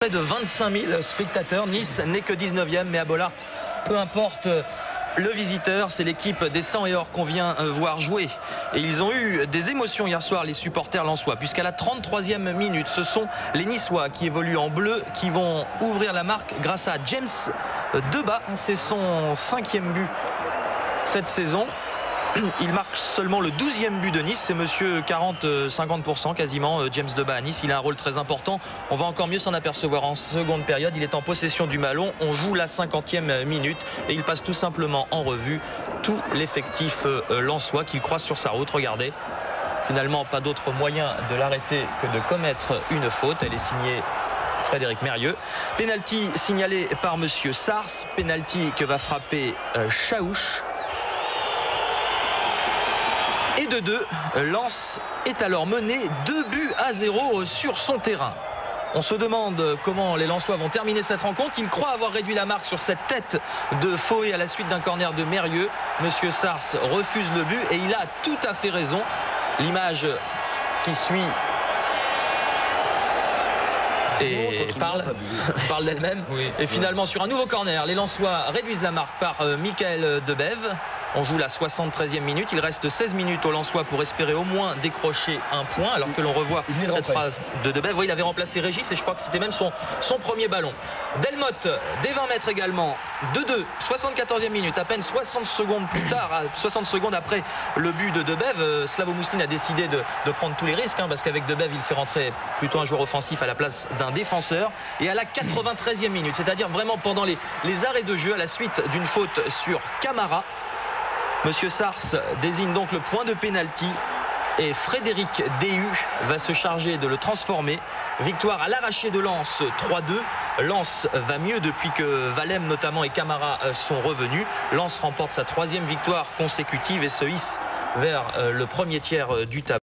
Près de 25 000 spectateurs. Nice n'est que 19e, mais à Bollaert, peu importe le visiteur, c'est l'équipe des 100 et or qu'on vient voir jouer. Et ils ont eu des émotions hier soir, les supporters lensois, puisqu'à la 33e minute, ce sont les Niçois qui évoluent en bleu, qui vont ouvrir la marque grâce à James Debat. C'est son 5e but cette saison. Il marque seulement le 12e but de Nice. C'est monsieur 40-50% quasiment, James Debat à Nice. Il a un rôle très important. On va encore mieux s'en apercevoir en seconde période. Il est en possession du ballon. On joue la 50e minute et il passe tout simplement en revue tout l'effectif lensois qu'il croise sur sa route. Regardez. Finalement, pas d'autre moyen de l'arrêter que de commettre une faute. Elle est signée Frédéric Mérieux. Penalty signalé par monsieur Sars. Penalty que va frapper Chaouch. Et de 2, Lens est alors mené 2-0 sur son terrain. On se demande comment les Lensois vont terminer cette rencontre. Ils croient avoir réduit la marque sur cette tête de Foé à la suite d'un corner de Mérieux. Monsieur Sars refuse le but et il a tout à fait raison. L'image qui suit et parle d'elle-même. Oui, et finalement, sur un nouveau corner, les Lensois réduisent la marque par Michael Debève. On joue la 73e minute. Il reste 16 minutes aux Lensois pour espérer au moins décrocher un point. Alors que l'on revoit cette phrase de Debève. Oui, il avait remplacé Régis et je crois que c'était même son premier ballon. Delmotte, des 20 mètres également. 2-2, 74e minute. À peine 60 secondes plus tard, 60 secondes après le but de Debève, Slavo Mousseline a décidé de prendre tous les risques. Parce qu'avec Debève, il fait rentrer plutôt un joueur offensif à la place d'un défenseur. Et à la 93e minute, c'est-à-dire vraiment pendant les arrêts de jeu, à la suite d'une faute sur Camara, monsieur Sars désigne donc le point de pénalty et Frédéric Déhu va se charger de le transformer. Victoire à l'arraché de Lens 3-2. Lens va mieux depuis que Valem notamment et Camara sont revenus. Lens remporte sa 3e victoire consécutive et se hisse vers le premier tiers du tableau.